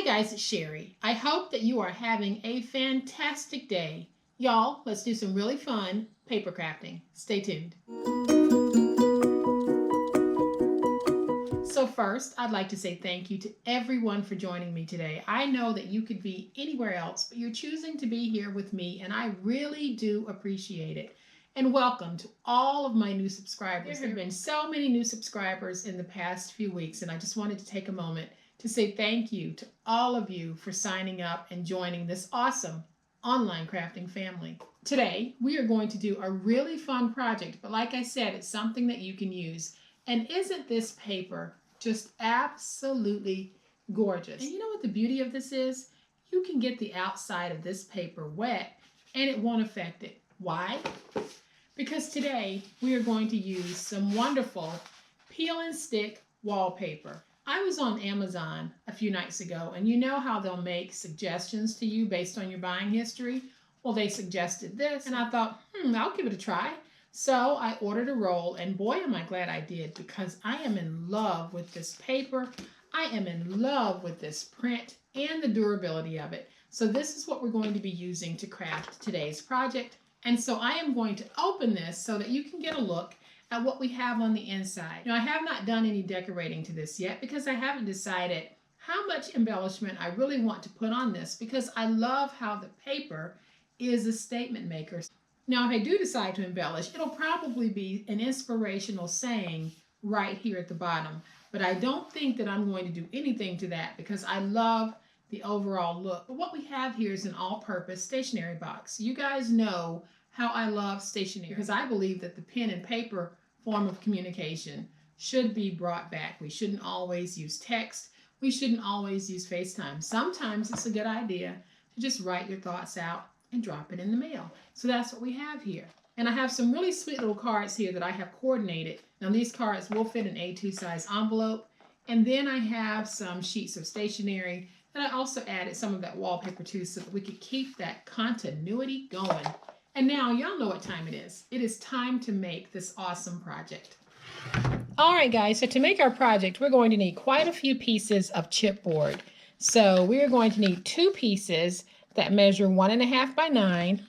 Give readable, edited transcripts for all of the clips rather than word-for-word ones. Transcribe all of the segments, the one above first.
guys, it's Sherry. I hope that you are having a fantastic day. Y'all, let's do some really fun paper crafting. Stay tuned. So first, I'd like to say thank you to everyone for joining me today. I know that you could be anywhere else, but you're choosing to be here with me, and I really do appreciate it. And welcome to all of my new subscribers. There have been so many new subscribers in the past few weeks, and I just wanted to take a moment to say thank you to all of you for signing up and joining this awesome online crafting family. Today, we are going to do a really fun project, but like I said, it's something that you can use. And isn't this paper just absolutely gorgeous? And you know what the beauty of this is? You can get the outside of this paper wet and it won't affect it. Why? Because today we are going to use some wonderful peel and stick wallpaper. I was on Amazon a few nights ago, and you know how they'll make suggestions to you based on your buying history? Well, they suggested this, and I thought, I'll give it a try. So I ordered a roll, and boy, am I glad I did, because I am in love with this paper. I am in love with this print and the durability of it. So this is what we're going to be using to craft today's project. And so I am going to open this so that you can get a look at what we have on the inside. Now, I have not done any decorating to this yet because I haven't decided how much embellishment I really want to put on this, because I love how the paper is a statement maker. Now, if I do decide to embellish, it'll probably be an inspirational saying right here at the bottom. But I don't think that I'm going to do anything to that because I love the overall look. But what we have here is an all-purpose stationery box. You guys know how I love stationery because I believe that the pen and paper form of communication should be brought back. We shouldn't always use text. We shouldn't always use FaceTime. Sometimes it's a good idea to just write your thoughts out and drop it in the mail. So that's what we have here. And I have some really sweet little cards here that I have coordinated. Now these cards will fit an A2 size envelope. And then I have some sheets of stationery that I also added some of that wallpaper to so that we could keep that continuity going. And now y'all know what time it is. It is time to make this awesome project. All right, guys, so to make our project, we're going to need quite a few pieces of chipboard. So we're going to need 2 pieces that measure 1.5 by 9,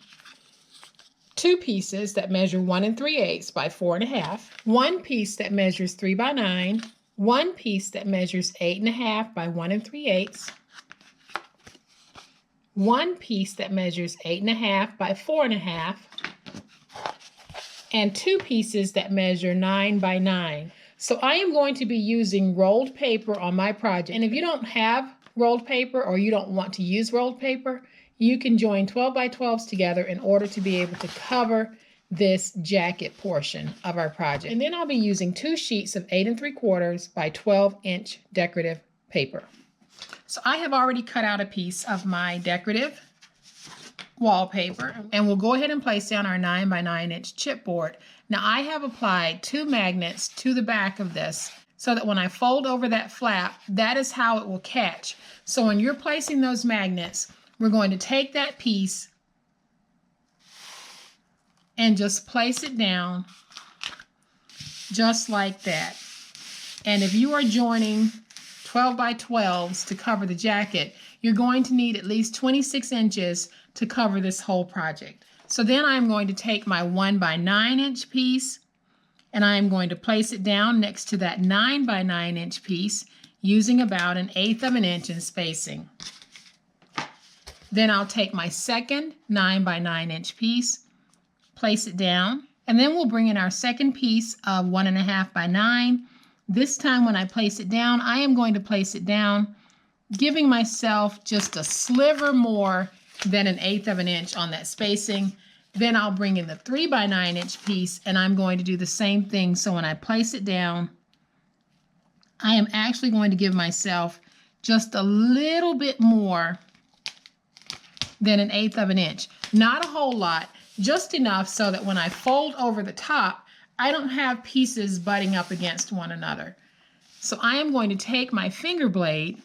2 pieces that measure 1 3/8 by 4.5, 1 piece that measures 3 by 9, 1 piece that measures 8.5 by 1 3/8, 1 piece that measures 8.5 by 4.5, and 2 pieces that measure 9 by 9. So I am going to be using rolled paper on my project. And if you don't have rolled paper or you don't want to use rolled paper, you can join 12 by 12s together in order to be able to cover this jacket portion of our project. And then I'll be using 2 sheets of 8 3/4 by 12-inch decorative paper. So I have already cut out a piece of my decorative wallpaper, and we'll go ahead and place down our 9 by 9-inch chipboard. Now I have applied 2 magnets to the back of this so that when I fold over that flap, that is how it will catch. So when you're placing those magnets, we're going to take that piece and just place it down just like that. And if you are joining 12 by 12s to cover the jacket, you're going to need at least 26 inches to cover this whole project. So then I'm going to take my 1 by 9-inch piece and I'm going to place it down next to that 9 by 9-inch piece using about 1/8 of an inch in spacing. Then I'll take my second 9 by 9-inch piece, place it down, and then we'll bring in our second piece of 1.5 by 9. This time when I place it down, I am going to place it down, giving myself just a sliver more than 1/8 of an inch on that spacing. Then I'll bring in the 3 by 9-inch piece, and I'm going to do the same thing. So when I place it down, I am actually going to give myself just a little bit more than 1/8 of an inch. Not a whole lot, just enough so that when I fold over the top, I don't have pieces butting up against one another. So I am going to take my finger blade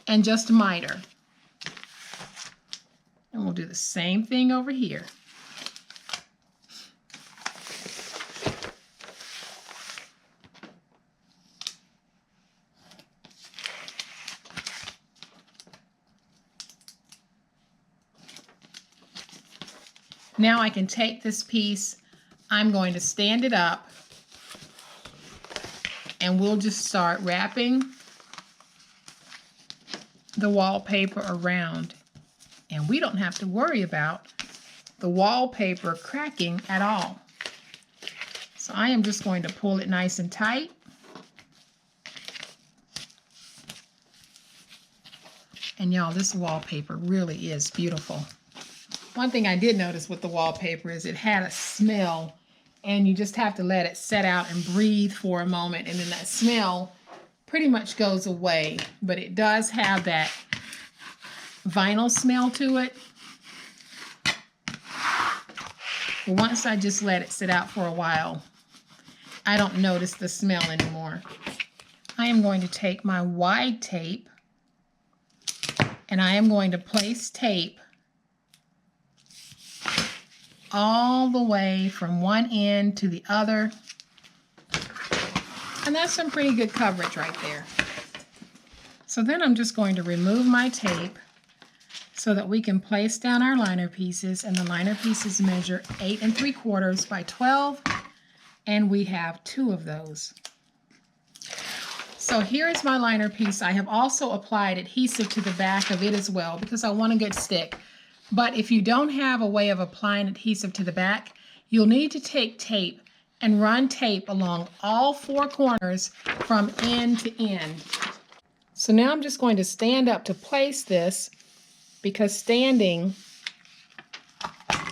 and just miter. And we'll do the same thing over here. Now I can take this piece, I'm going to stand it up, and we'll just start wrapping the wallpaper around. And we don't have to worry about the wallpaper cracking at all. So I am just going to pull it nice and tight. And y'all, this wallpaper really is beautiful. One thing I did notice with the wallpaper is it had a smell, and you just have to let it set out and breathe for a moment, and then that smell pretty much goes away. But it does have that vinyl smell to it. But once I just let it sit out for a while, I don't notice the smell anymore. I am going to take my wide tape, and I am going to place tape all the way from one end to the other. And that's some pretty good coverage right there. So then I'm just going to remove my tape so that we can place down our liner pieces, and the liner pieces measure 8 3/4 by 12, and we have 2 of those. So here is my liner piece. I have also applied adhesive to the back of it as well because I want a good stick. But if you don't have a way of applying adhesive to the back, you'll need to take tape and run tape along all 4 corners from end to end. So now I'm just going to stand up to place this, because standing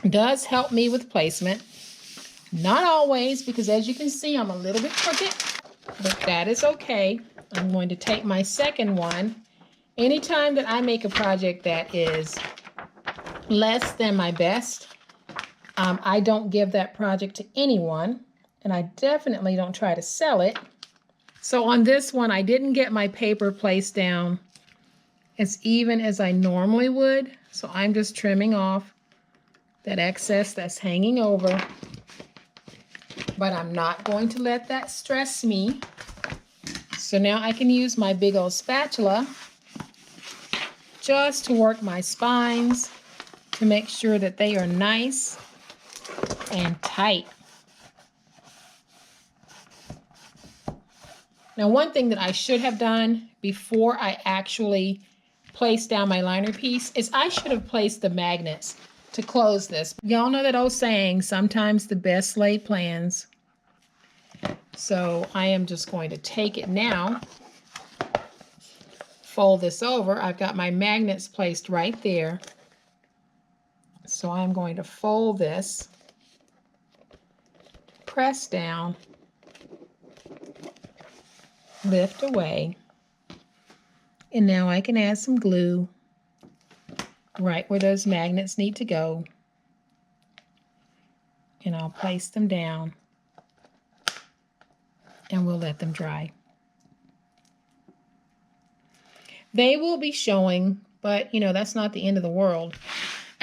does help me with placement. Not always, because as you can see, I'm a little bit crooked, but that is okay. I'm going to take my second one. Anytime that I make a project that is less than my best, I don't give that project to anyone, and I definitely don't try to sell it. So on this one, I didn't get my paper placed down as even as I normally would, so I'm just trimming off that excess that's hanging over. But I'm not going to let that stress me. So now I can use my big old spatula just to work my spines to make sure that they are nice and tight. Now, one thing that I should have done before I actually placed down my liner piece is I should have placed the magnets to close this. Y'all know that old saying, sometimes the best laid plans. So I am just going to take it now, fold this over. I've got my magnets placed right there. So I'm going to fold this, press down, lift away, and now I can add some glue right where those magnets need to go. And I'll place them down, and we'll let them dry. They will be showing, but you know, that's not the end of the world.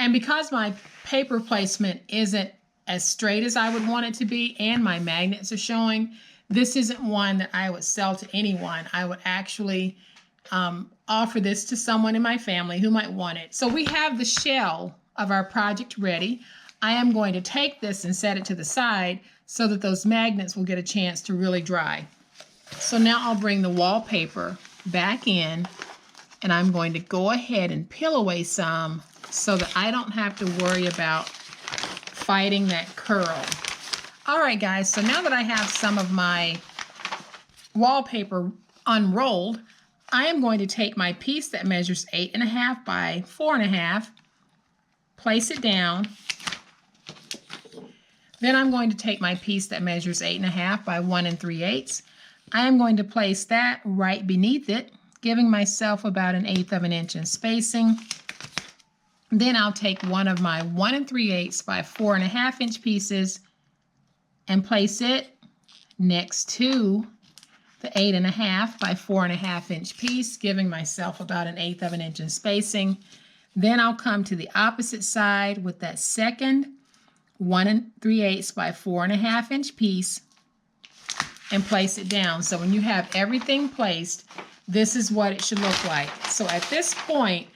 And because my paper placement isn't as straight as I would want it to be, and my magnets are showing, this isn't one that I would sell to anyone. I would actually offer this to someone in my family who might want it. So we have the shell of our project ready. I am going to take this and set it to the side so that those magnets will get a chance to really dry. So now I'll bring the wallpaper back in, and I'm going to go ahead and peel away some so that I don't have to worry about fighting that curl. All right, guys, so now that I have some of my wallpaper unrolled, I am going to take my piece that measures 8.5 by 4.5, place it down. Then I'm going to take my piece that measures 8.5 by 1 3/8. I am going to place that right beneath it, giving myself about 1/8 of an inch in spacing. Then I'll take one of my 1 3/8 by 4.5 inch pieces and place it next to the 8.5 by 4.5 inch piece, giving myself about 1/8 of an inch in spacing. Then I'll come to the opposite side with that second 1 3/8 by 4.5 inch piece and place it down. So when you have everything placed, this is what it should look like. So at this point,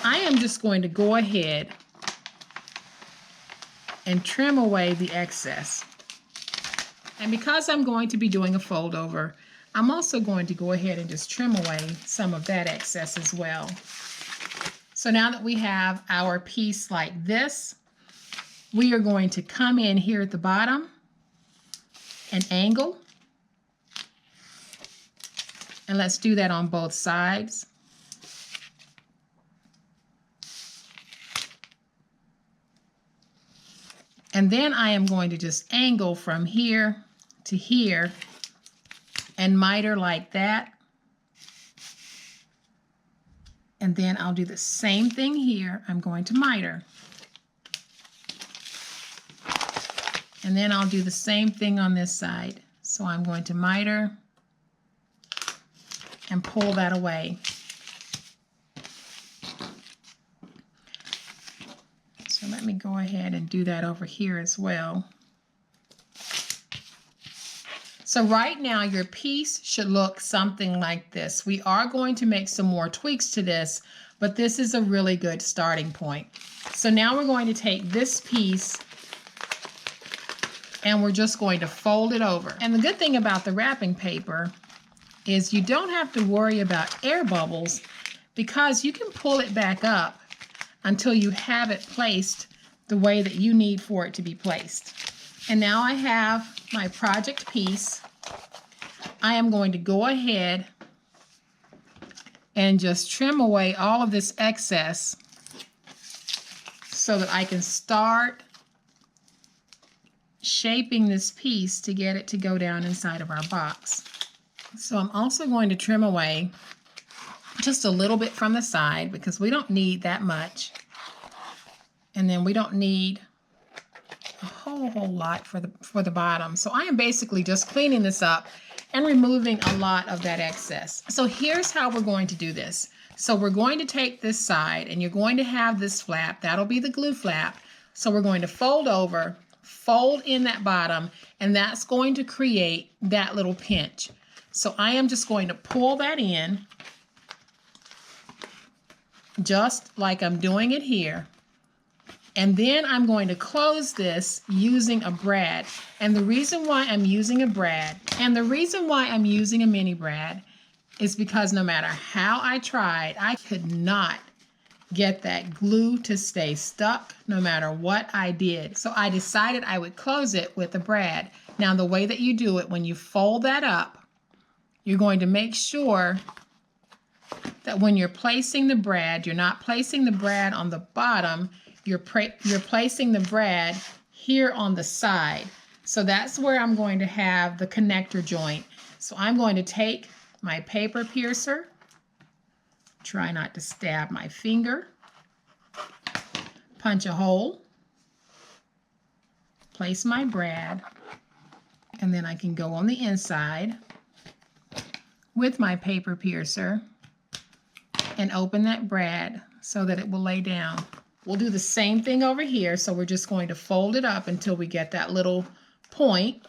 I am just going to go ahead and trim away the excess. And because I'm going to be doing a fold over, I'm also going to go ahead and just trim away some of that excess as well. So now that we have our piece like this, we are going to come in here at the bottom and angle. And let's do that on both sides. And then I am going to just angle from here to here and miter like that. And then I'll do the same thing here. I'm going to miter. And then I'll do the same thing on this side. So I'm going to miter and pull that away. So let me go ahead and do that over here as well. So right now your piece should look something like this. We are going to make some more tweaks to this, but this is a really good starting point. So now we're going to take this piece and we're just going to fold it over. And the good thing about the wrapping paper is you don't have to worry about air bubbles because you can pull it back up until you have it placed the way that you need for it to be placed. And now I have my project piece. I am going to go ahead and just trim away all of this excess so that I can start shaping this piece to get it to go down inside of our box. So I'm also going to trim away just a little bit from the side because we don't need that much. And then we don't need a whole lot for the bottom. So I am basically just cleaning this up and removing a lot of that excess. So here's how we're going to do this. So we're going to take this side and you're going to have this flap. That'll be the glue flap. So we're going to fold over, fold in that bottom, and that's going to create that little pinch. So I am just going to pull that in just like I'm doing it here. And then I'm going to close this using a brad. And the reason why I'm using a brad, and the reason why I'm using a mini brad is because no matter how I tried, I could not get that glue to stay stuck no matter what I did. So I decided I would close it with a brad. Now the way that you do it, when you fold that up, you're going to make sure that when you're placing the brad, you're not placing the brad on the bottom, you're placing the brad here on the side. So that's where I'm going to have the connector joint. So I'm going to take my paper piercer, try not to stab my finger, punch a hole, place my brad, and then I can go on the inside with my paper piercer and open that brad so that it will lay down. We'll do the same thing over here, so we're just going to fold it up until we get that little point,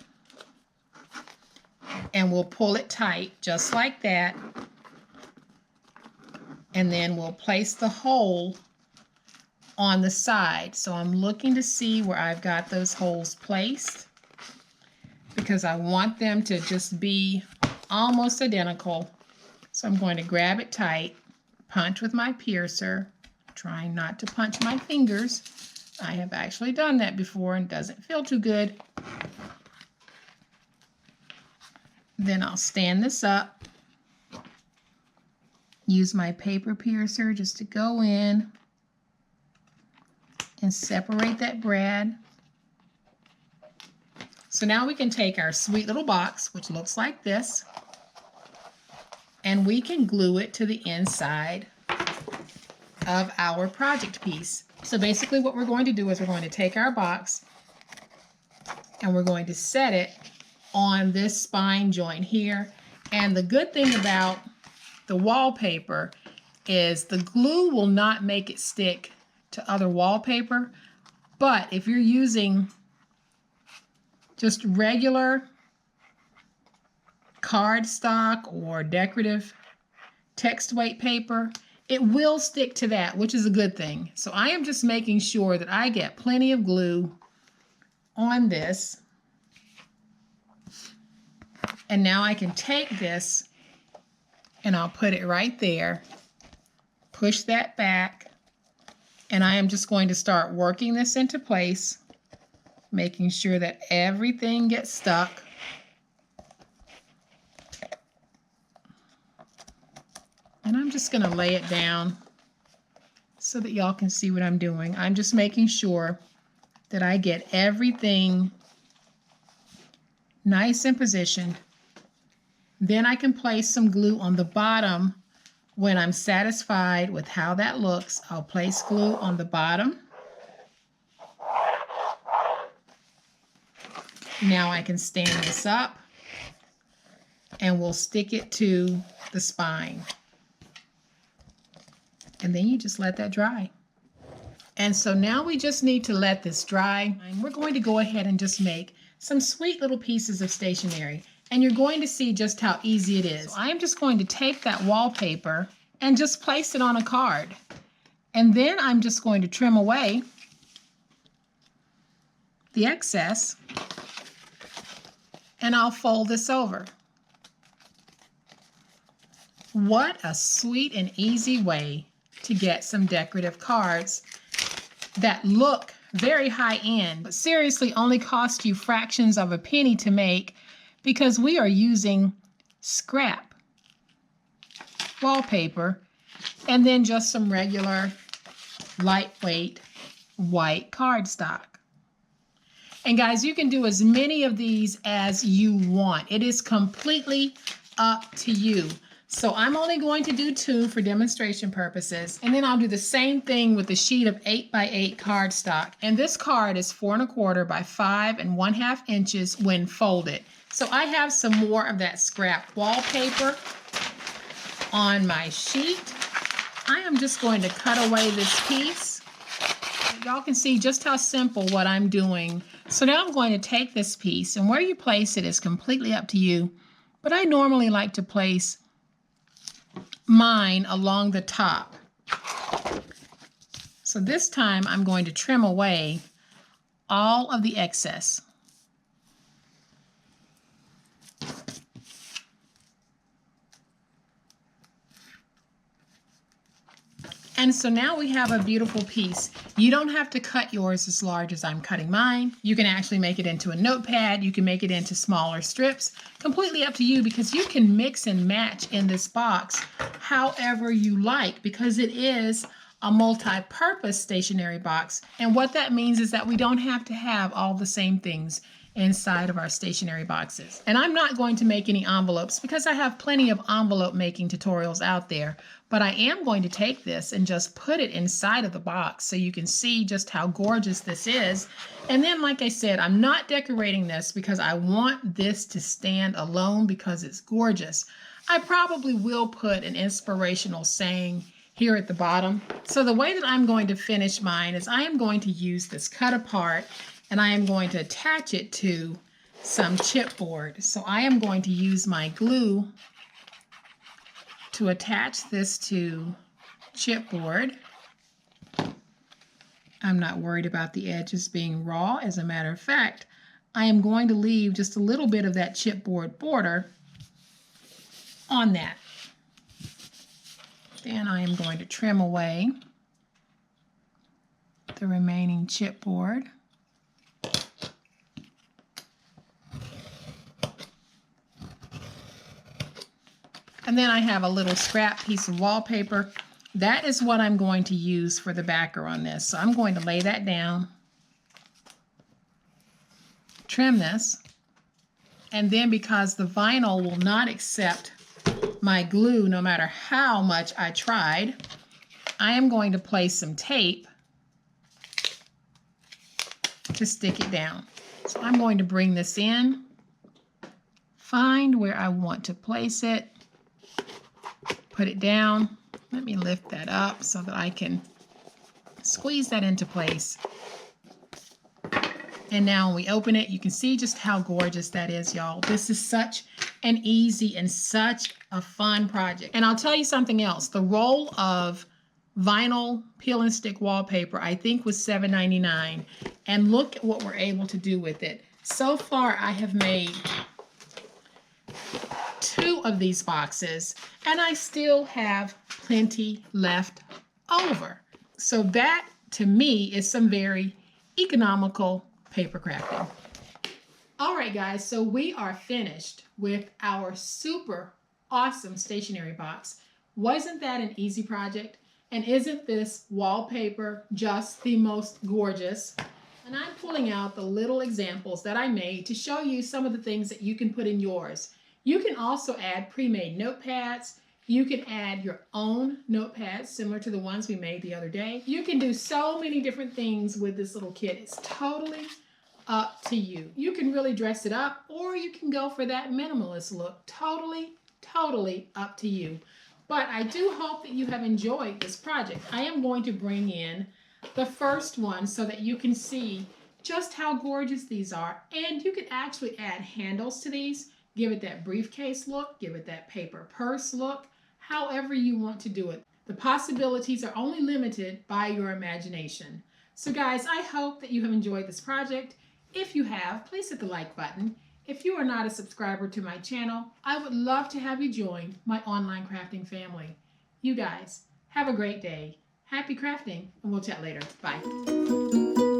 and we'll pull it tight just like that, and then we'll place the hole on the side. So I'm looking to see where I've got those holes placed because I want them to just be almost identical. So I'm going to grab it tight, punch with my piercer, trying not to punch my fingers. I have actually done that before and doesn't feel too good. Then I'll stand this up, use my paper piercer just to go in and separate that brad. So now we can take our sweet little box, which looks like this, and we can glue it to the inside of our project piece. So basically what we're going to do is we're going to take our box and we're going to set it on this spine joint here. And the good thing about the wallpaper is the glue will not make it stick to other wallpaper, but if you're using just regular cardstock or decorative text weight paper, it will stick to that, which is a good thing. So I am just making sure that I get plenty of glue on this. And now I can take this and I'll put it right there, push that back, and I am just going to start working this into place, making sure that everything gets stuck. And I'm just going to lay it down so that y'all can see what I'm doing. I'm just making sure that I get everything nice and positioned. Then I can place some glue on the bottom. When I'm satisfied with how that looks, I'll place glue on the bottom. Now I can stand this up and we'll stick it to the spine. And then you just let that dry. And so now we just need to let this dry. We're going to go ahead and just make some sweet little pieces of stationery. And you're going to see just how easy it is. So I'm just going to take that wallpaper and just place it on a card. And then I'm just going to trim away the excess. And I'll fold this over. What a sweet and easy way to get some decorative cards that look very high-end, but seriously only cost you fractions of a penny to make, because we are using scrap wallpaper and then just some regular lightweight white cardstock. And guys, you can do as many of these as you want. It is completely up to you. So I'm only going to do 2 for demonstration purposes. And then I'll do the same thing with the sheet of 8x8 cardstock. And this card is 4 1/4 by 5 1/2 inches when folded. So I have some more of that scrap wallpaper on my sheet. I am just going to cut away this piece. Y'all can see just how simple what I'm doing. So now I'm going to take this piece, and where you place it is completely up to you. But I normally like to place mine along the top. So this time I'm going to trim away all of the excess. And so now we have a beautiful piece. You don't have to cut yours as large as I'm cutting mine. You can actually make it into a notepad. You can make it into smaller strips. Completely up to you, because you can mix and match in this box however you like, because it is a multi-purpose stationery box. And what that means is that we don't have to have all the same things inside of our stationery boxes. And I'm not going to make any envelopes because I have plenty of envelope making tutorials out there, but I am going to take this and just put it inside of the box so you can see just how gorgeous this is. And then, like I said, I'm not decorating this because I want this to stand alone because it's gorgeous. I probably will put an inspirational saying here at the bottom. So the way that I'm going to finish mine is I am going to use this cut apart, and I am going to attach it to some chipboard. So I am going to use my glue to attach this to chipboard. I'm not worried about the edges being raw. As a matter of fact, I am going to leave just a little bit of that chipboard border on that. Then I am going to trim away the remaining chipboard. And then I have a little scrap piece of wallpaper. That is what I'm going to use for the backer on this. So I'm going to lay that down, trim this, and then because the vinyl will not accept my glue no matter how much I tried, I am going to place some tape to stick it down. So I'm going to bring this in, find where I want to place it, put it down. Let me lift that up so that I can squeeze that into place. And now when we open it, you can see just how gorgeous that is, y'all. This is such an easy and such a fun project. And I'll tell you something else. The role of vinyl peel and stick wallpaper, I think was $7.99. And look at what we're able to do with it. So far, I have made 2 of these boxes, and I still have plenty left over. So that, to me, is some very economical paper crafting. All right, guys, so we are finished with our super awesome stationery box. Wasn't that an easy project? And isn't this wallpaper just the most gorgeous? And I'm pulling out the little examples that I made to show you some of the things that you can put in yours. You can also add pre-made notepads. You can add your own notepads similar to the ones we made the other day. You can do so many different things with this little kit. It's totally up to you. You can really dress it up, or you can go for that minimalist look. Totally up to you. But I do hope that you have enjoyed this project. I am going to bring in the first one so that you can see just how gorgeous these are. And you can actually add handles to these. Give it that briefcase look, give it that paper purse look, however you want to do it. The possibilities are only limited by your imagination. So guys, I hope that you have enjoyed this project. If you have, please hit the like button. If you are not a subscriber to my channel, I would love to have you join my online crafting family. You guys, have a great day. Happy crafting, and we'll chat later. Bye.